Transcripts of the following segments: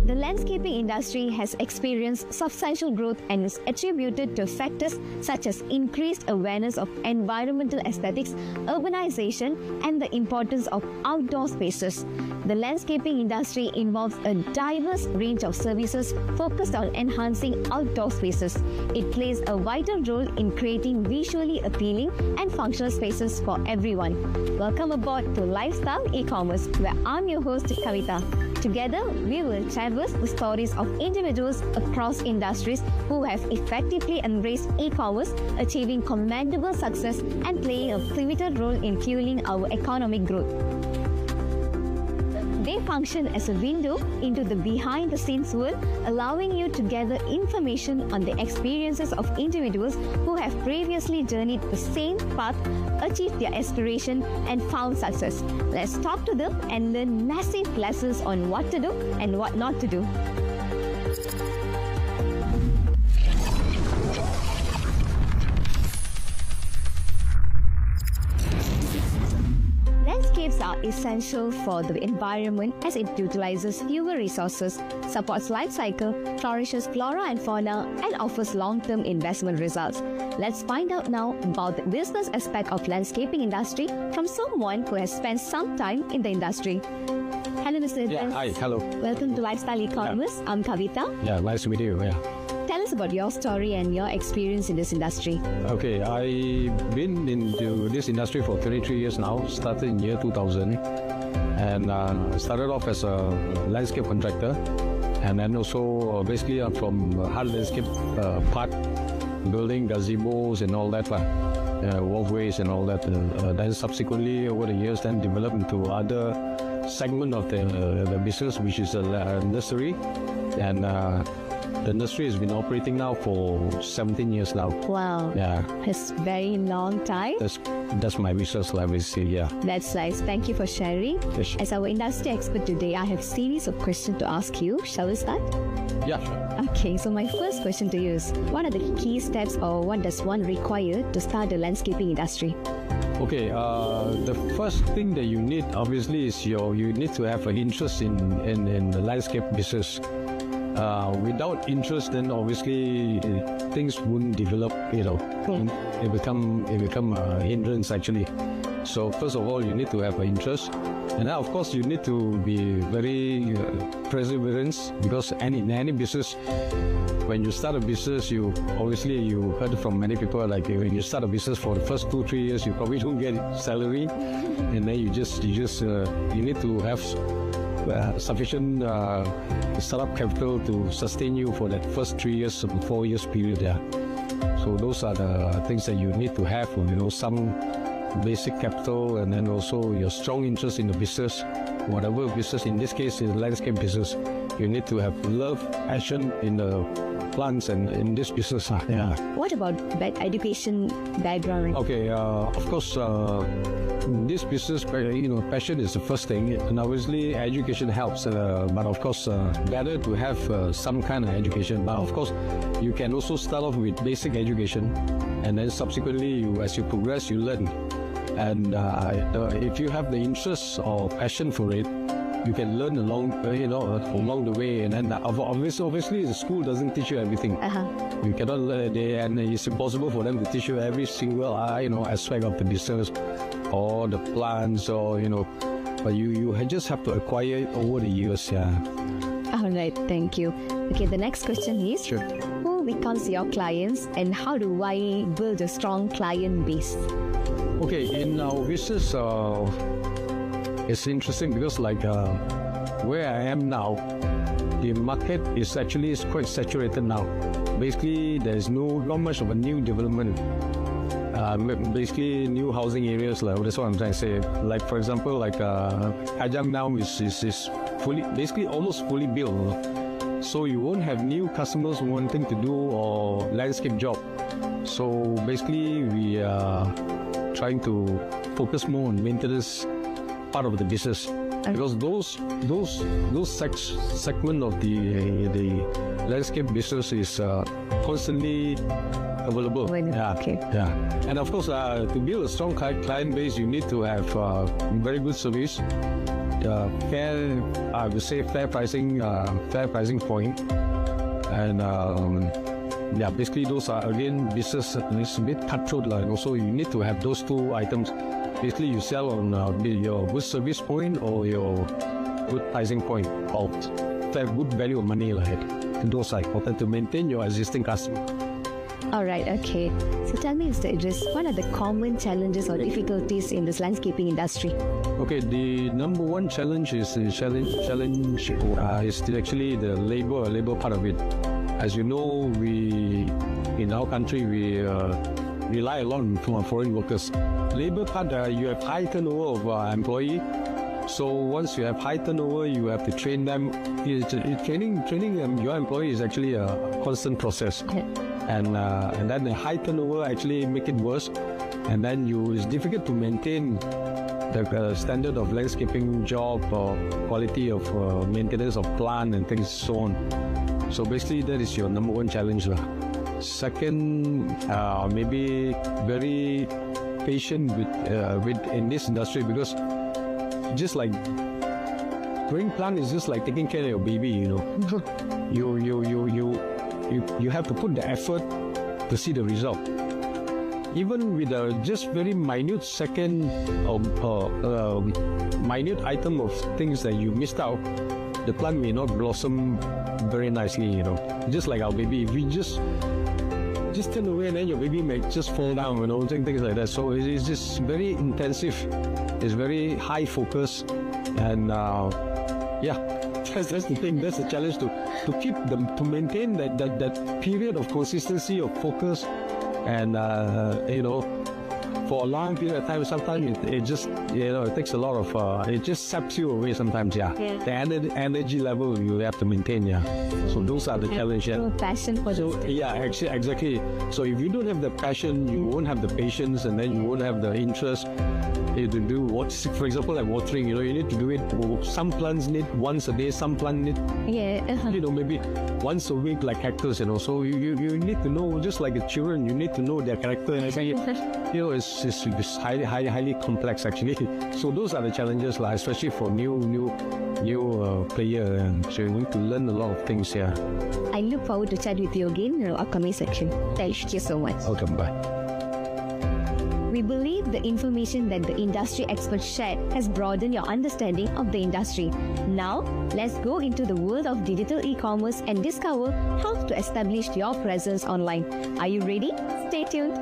The landscaping industry has experienced substantial growth and is attributed to factors such as increased awareness of environmental aesthetics, urbanization, and the importance of outdoor spaces. The landscaping industry involves a diverse range of services focused on enhancing outdoor spaces. It plays a vital role in creating visually appealing and functional spaces for everyone. Welcome aboard to Lifestyle E-Commerce, where I'm your host, Kavita. Together, we will traverse the stories of individuals across industries who have effectively embraced e-commerce, achieving commendable success and playing a pivotal role in fueling our economic growth. They function as a window into the behind-the-scenes world, allowing you to gather information on the experiences of individuals who have previously journeyed the same path, achieved their aspiration, and found success. Let's talk to them and learn massive lessons on what to do and what not to do. Landscapes are essential for the environment as it utilizes fewer resources, supports life cycle, flourishes flora and fauna, and offers long-term investment results. Let's find out now about the business aspect of landscaping industry from someone who has spent some time in the industry. Hello, Mr. Yeah, hi, hello. Welcome to Lifestyle E-Commerce. I'm Kavita. Yeah, nice to meet you. Yeah. Tell us about your story and your experience in this industry. Okay, I've been into this industry for 23 years now, started in year 2000, and started off as a landscape contractor, and then also basically from hard landscape part, building gazebos and all that, walkways and all that. Then subsequently over the years then developed into other segment of the business, which is a nursery, and the industry has been operating now for 17 years now. Wow. Yeah. It's very long time. That's my research legacy, yeah. That's nice. Thank you for sharing. Yes. As our industry expert today, I have a series of questions to ask you. Shall we start? Yeah, sure. Okay, so my first question to you is, what are the key steps or what does one require to start the landscaping industry? Okay, the first thing that you need obviously is you need to have an interest in the landscape business. Without interest, then obviously things wouldn't develop. It become a hindrance actually. So first of all, you need to have an interest, and then of course you need to be very perseverance, because in any business, when you start a business, you heard from many people, like when you start a business for the first 2-3 years, you probably don't get salary, and then you need to have sufficient startup capital to sustain you for that first 3 years or 4 years period. Yeah. So those are the things that you need to have. Some basic capital, and then also your strong interest in the business, whatever business. In this case, in the landscape business, you need to have love, passion in the plants and in this business. Yeah. What about education background? Okay. Of course. This business, passion is the first thing, and obviously education helps. But of course, better to have some kind of education. But of course, you can also start off with basic education, and then subsequently, as you progress, you learn. And if you have the interest or passion for it, you can learn along the way. And then obviously, the school doesn't teach you everything. You cannot learn, and it's impossible for them to teach you every single aspect of the business, or the plans, or but you just have to acquire it over the years. Yeah. All right, thank you. Okay, the next question is, Sure. Who becomes your clients and how do I build a strong client base? Okay, in our business, it's interesting because where I am now, the market is actually quite saturated now. Basically, there's not much of a new development. Basically, new housing areas. That's what I'm trying to say. Like for example, like Kajang now is fully, basically almost fully built. So you won't have new customers wanting to do a landscape job. So basically, we are trying to focus more on maintenance part of the business, because those segment of the landscape business is constantly available. Yeah. And of course, to build a strong client base, you need to have very good service, I would say fair pricing point, and basically those are again business is a bit cutthroat, and also you need to have those two items. Basically, you sell on your good service point or your good pricing point, or have good value of money. Those are important to maintain your existing customer. Alright, okay. So tell me, Mr. Idris, what are the common challenges or difficulties in this landscaping industry? Okay, the number one challenge is actually the labor part of it. As you know, in our country we rely a lot on foreign workers. Labor part, you have high turnover of employee. So once you have high turnover, you have to train them. Training your employee is actually a constant process. And then the high turnover actually make it worse, and then it's difficult to maintain the standard of landscaping job or quality of maintenance of plant and things so on. So basically that is your number one challenge. Second, maybe very patient with in this industry, because just like growing plant is just like taking care of your baby, you have to put the effort to see the result. Even with a just very minute second or minute item of things that you missed out, the plant may not blossom very nicely, Just like our baby, if we just turn away and then your baby may just fall down, things like that. So it's just very intensive, it's very high focus, and that's the thing. That's the challenge to maintain that period of consistency of focus, and for a long period of time. Sometimes it just it takes a lot of it just saps you away. Sometimes the energy level you have to maintain. So those are the challenges. Passion for this. Exactly. So if you don't have the passion, you won't have the patience, and then you won't have the interest. You to do what, for example, like watering, you need to do it. Some plants need once a day, some plants need maybe once a week, like cactus, So you need to know, just like the children, you need to know their character. And it's highly complex actually. So those are the challenges, especially for new player. So you need to learn a lot of things here. I look forward to chat with you again in our upcoming section. Thank you so much. Welcome, bye. We believe the information that the industry experts shared has broadened your understanding of the industry. Now, let's go into the world of digital e-commerce and discover how to establish your presence online. Are you ready? Stay tuned.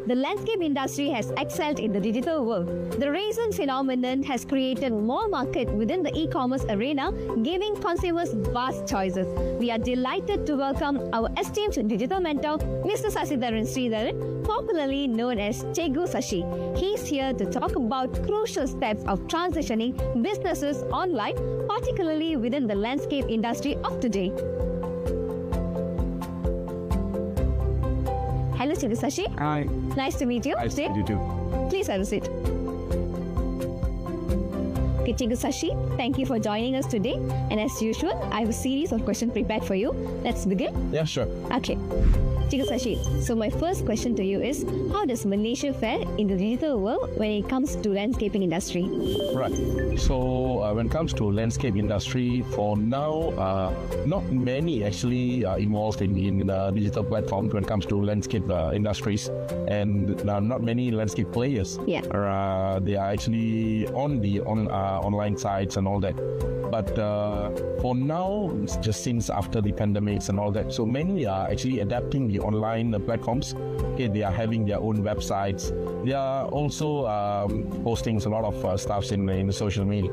The landscape industry has excelled in the digital world. The Raisin phenomenon has created more market within the e-commerce arena, giving consumers vast choices. We are delighted to welcome our esteemed digital mentor, Mr. Sasidharan Sridharan, popularly known as Cikgu Sashi. He's here to talk about crucial steps of transitioning businesses online, particularly within the landscape industry of today. Hello, Cikgu Sashi. Hi. Nice to meet you. Nice to meet you too. Please have a seat. Okay, Cikgu Sashi, thank you for joining us today. And as usual, I have a series of questions prepared for you. Let's begin. Yeah, sure. Okay. Cikgu Sashi, so my first question to you is, how does Malaysia fare in the digital world when it comes to landscaping industry? Right. So when it comes to landscape industry, for now, not many actually are involved in digital platforms when it comes to landscape industries, and not many landscape players. Yeah. They are actually on online sites and all that. But for now, it's just since after the pandemics and all that, so many are actually adapting the online platforms. Okay, they are having their own websites. They are also posting a lot of stuffs in the social media,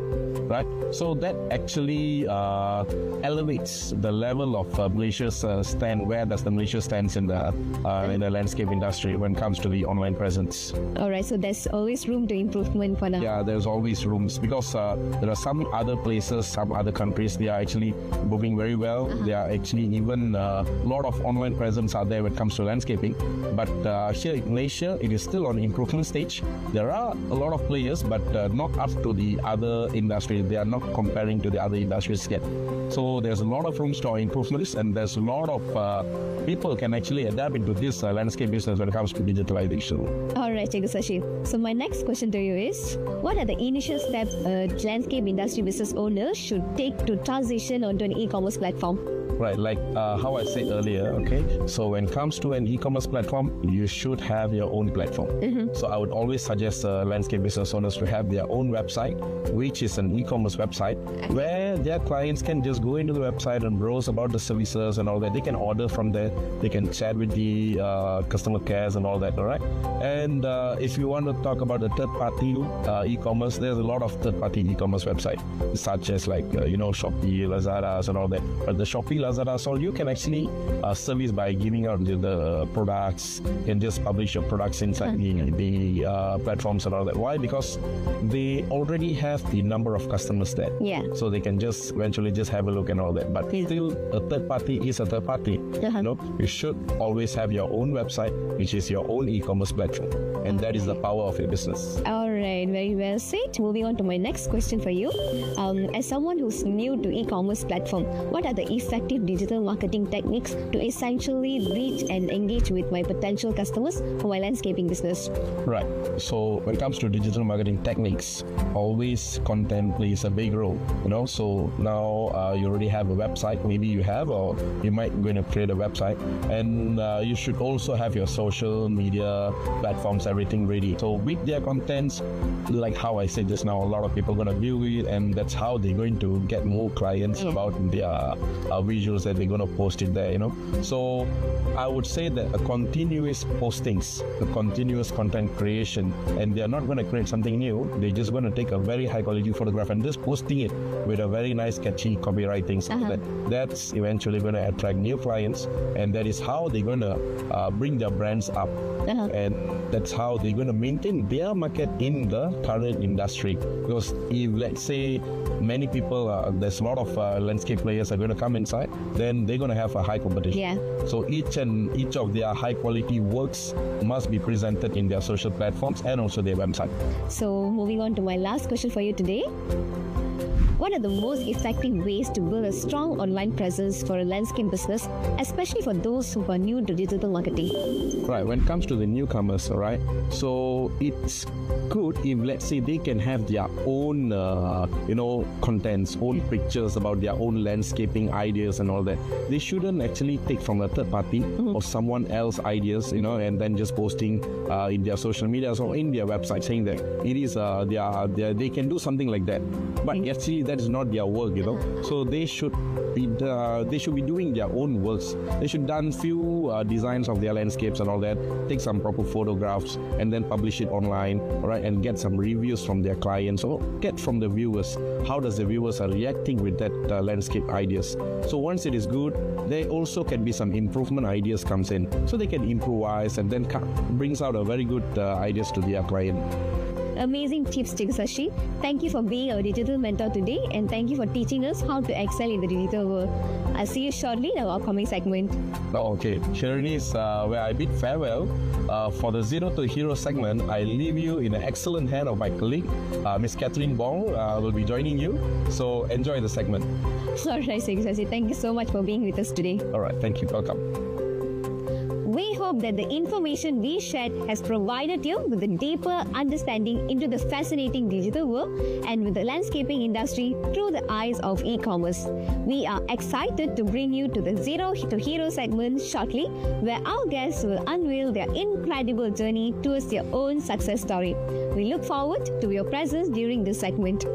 right? So that actually elevates the level of Malaysia's stand. Where does the Malaysia stands in the landscape industry when it comes to the online presence? All right, so there's always room to improvement for now. Yeah, there's always rooms because there are some other places, some other countries, they are actually moving very well. They are actually even a lot of online presence are there when it comes to landscaping. But here in Malaysia, it is still on improvement stage. There are a lot of players, but not up to the other industries. They are not comparing to the other industries yet. So there's a lot of rooms for improvements, and there's a lot of people can actually adapt into this landscape business when it comes to digitalization. All right, Cikgu Shashi. So my next question to you is, what are the initial steps a landscape industry business owner should take to transition onto an e-commerce platform? Right, like how I said earlier, okay, so when it comes to an e-commerce platform, you should have your own platform. So I would always suggest landscape business owners to have their own website, which is an e-commerce website, where their clients can just go into the website and browse about the services and all that. They can order from there, they can chat with the customer cares and all that, all right? And if you want to talk about the third-party e-commerce, there's a lot of third-party e-commerce websites, such as like, Shopee, Lazada, and all that. But the Shopee, Lazada, so you can actually service by giving out the products. You can just publish your products inside the platforms and all that. Why? Because they already have the number of customers there. Yeah. So they can just eventually just have a look and all that. But still, a third party is a third party. You should always have your own website, which is your own e-commerce platform. And that is the power of your business. All right, very well said. Moving on to my next question for you. As someone who's new to e-commerce platform, what are the effective digital marketing techniques to essentially reach and engage with my potential customers for my landscaping business? Right. So when it comes to digital marketing techniques, always content plays a big role. So now you already have a website, maybe you have, or you might going to create a website, and you should also have your social media platforms, everything ready. So with their contents, like how I said just now, a lot of people are going to view it, and that's how they're going to get more clients about their visuals that they're going to post it there. So I would say that a continuous postings, a continuous content creation, and they're not going to create something new. They're just going to take a very high quality photograph and just posting it with a very nice catchy copywriting, so that's eventually going to attract new clients, and that is how they're going to bring their brands up, and that's how they're going to maintain their market in the current industry. Because if, let's say, many people, there's a lot of landscape players are going to come inside, then they're going to have a high competition. So each of their high quality works must be presented in their social platforms and also their website. So moving on to my last question for you today. What are the most effective ways to build a strong online presence for a landscape business, especially for those who are new to digital marketing? Right, when it comes to the newcomers, all right, so it's good if, let's say, they can have their own, contents, own pictures about their own landscaping ideas and all that. They shouldn't actually take from a third party or someone else's ideas, and then just posting in their social media or in their website saying that it is they can do something like that. But actually, that is not their work, So they should be doing their own works. They should done few designs of their landscapes and all that. Take some proper photographs and then publish it online, all right, and get some reviews from their clients or get from the viewers. How does the viewers are reacting with that landscape ideas? So once it is good, there also can be some improvement ideas comes in, so they can improvise and then brings out a very good ideas to their client. Amazing tips, Cikgu Shashi. Thank you for being our digital mentor today, and thank you for teaching us how to excel in the digital world. I'll see you shortly in our upcoming segment. Okay, here it is where I bid farewell. For the Zero to Hero segment, I leave you in an excellent hand of my colleague, Miss Catherine Bong, will be joining you. So enjoy the segment. All right, Cikgu Shashi. Thank you so much for being with us today. All right, thank you. Welcome. We hope that the information we shared has provided you with a deeper understanding into the fascinating digital world and with the landscaping industry through the eyes of e-commerce. We are excited to bring you to the Zero to Hero segment shortly, where our guests will unveil their incredible journey towards their own success story. We look forward to your presence during this segment.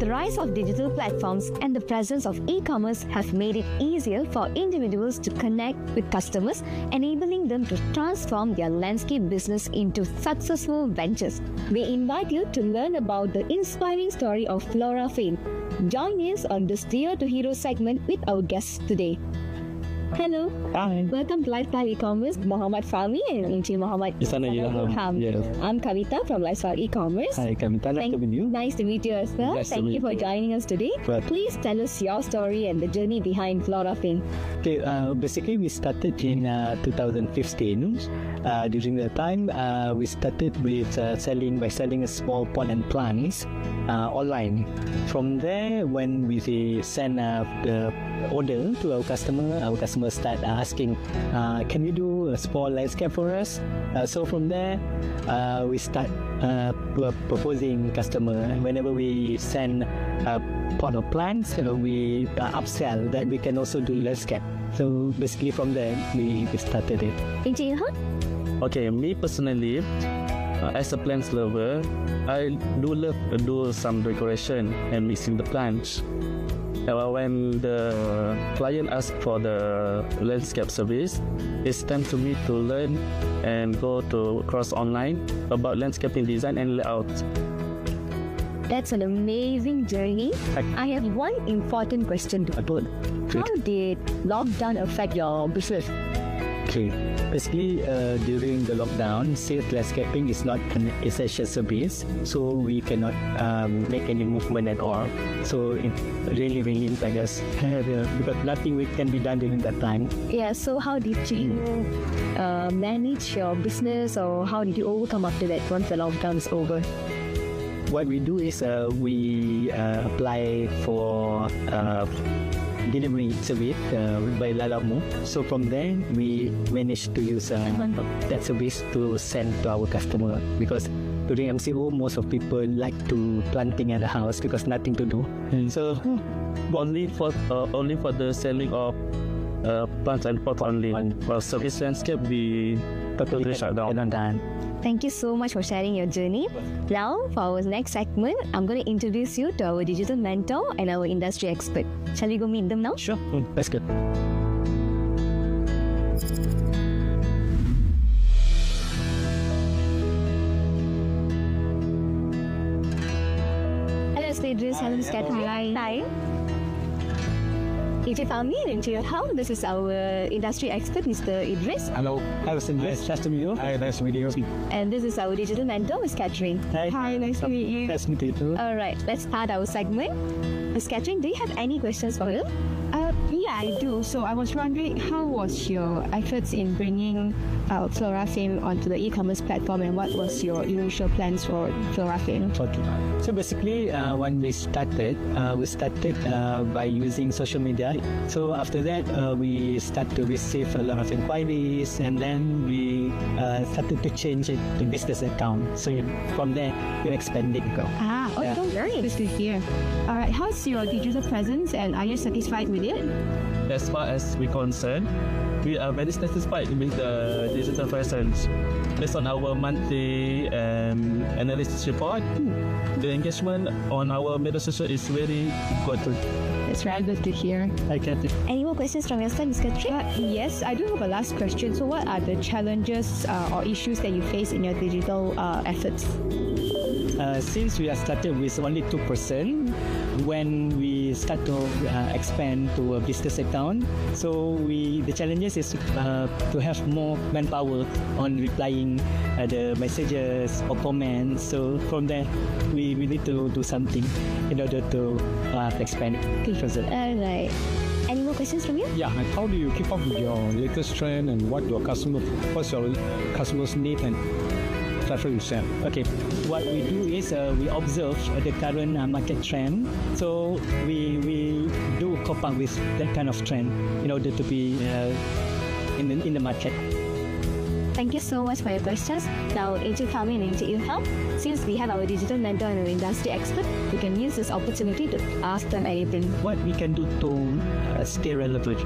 The rise of digital platforms and the presence of e-commerce have made it easier for individuals to connect with customers, enabling them to transform their landscape business into successful ventures. We invite you to learn about the inspiring story of Flora Fame. Join us on the Steer to Hero segment with our guests today. Hello. Hi. Welcome to Lifestyle E-Commerce, Muhammad Fahmi and Encik Muhammad Sana Ilham. Yes. I'm Kavita from Lifestyle E-Commerce. Hi, Kavita. Nice to meet you. Nice to meet you as well. Nice to Thank you meet for you. joining us today. Right. Please tell us your story and the journey behind Flora Fame. Okay, basically we started in 2015. During that time, we started with selling a small pot and plants online. From there, when we send the order to our customer start asking, can you do a small landscape for us? So from there, we start proposing customer. Whenever we send a pot of plants, we upsell that we can also do landscape. So basically from there, we started it. Encik Ilham? Okay, me personally, as a plants lover, I do love to do some decoration and mixing the plants. When the client asks for the landscape service, it's time to me to learn and go to course online about landscaping design and layout. That's an amazing journey. I have one important question to put. How did lockdown affect your business? Okay. Basically, during the lockdown, sales landscaping is not an essential service, so we cannot make any movement at all. So it really impacted us because nothing can be done during that time. Yeah, so how did you manage your business, or how did you overcome after that once the lockdown is over? What we do is we apply for delivery service by Lalamu. So from there, we managed to use that service to send to our customer, because during MCO, most of people like to planting at the house because nothing to do. So only for the selling of plants and pots only. For service landscape, we totally shut down. Thank you so much for sharing your journey. Now, for our next segment, I'm going to introduce you to our digital mentor and our industry expert. Shall we go meet them now? Sure, that's good. Hello, Mr. Idris. Hello, Ms. Catherine. Hi. Encik Fahmi and Encik Ilham, this is our industry expert, Mr. Idris. Hello. Hi, Mr. Nice to meet you. Hi, nice to meet you. And this is our digital mentor, Ms. Catherine. Hi, nice to meet you. Nice to meet you too. All right, let's start our segment. Ms. Catherine, do you have any questions for him? Yeah, I do. So I was wondering, how was your efforts in bringing Flora Fame onto the e-commerce platform, and what was your initial plans for Flora Fame? Okay. So basically, when we started by using social media. So after that, we start to receive a lot of inquiries, and then we started to change it to business account. So from there, we're expanding. Okay. Good to hear. All right, how's your digital presence, and are you satisfied with it? As far as we're concerned, we are very satisfied with the digital presence. Based on our monthly analysis report, the engagement on our media social is very good. It's very good to hear. I get it. Any more questions from your side, Ms. Catherine? Yes, I do have a last question. So what are the challenges or issues that you face in your digital efforts? Since we are started with only 2%, when we start to expand to a business account, so the challenges is to have more manpower on replying the messages or comments. So from there, we need to do something in order to expand it. All right. Any more questions from you? Yeah, and how do you keep up with your latest trend and what's your customers need and preference yourself? Okay, what we do is we observe the current market trend. So we do cope up with that kind of trend in order to be in the market. Thank you so much for your questions. Now, Encik Fahmi and Encik Ilham, since we have our digital mentor and our industry expert, we can use this opportunity to ask them anything. What we can do to stay relevant?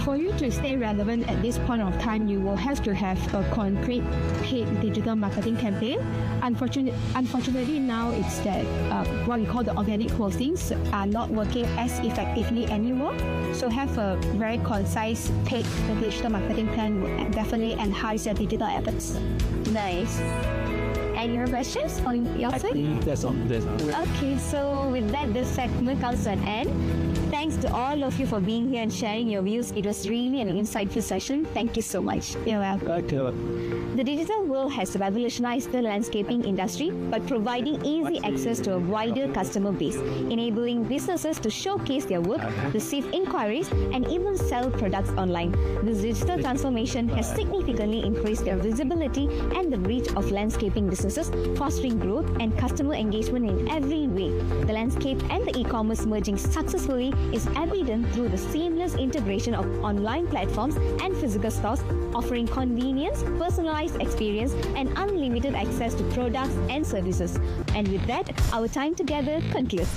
For you think to stay relevant at this point of time, you will have to have a concrete paid digital marketing campaign. Unfortunately, now it's that what we call the organic postings are not working as effectively anymore. So have a very concise paid digital marketing plan will definitely enhance your digital efforts. Nice. Any other questions on your I side? think that's all. Okay, so with that, this segment comes to an end. Thanks to all of you for being here and sharing your views. It was really an insightful session. Thank you so much. You're welcome. Okay. The digital world has revolutionized the landscaping industry by providing easy access to a wider customer base, enabling businesses to showcase their work, receive inquiries, and even sell products online. This digital transformation has significantly increased their visibility and the reach of landscaping businesses, fostering growth and customer engagement in every way. The landscape and the e-commerce merging successfully is evident through the seamless integration of online platforms and physical stores, offering convenience, personalized experience, and unlimited access to products and services. And with that, our time together concludes.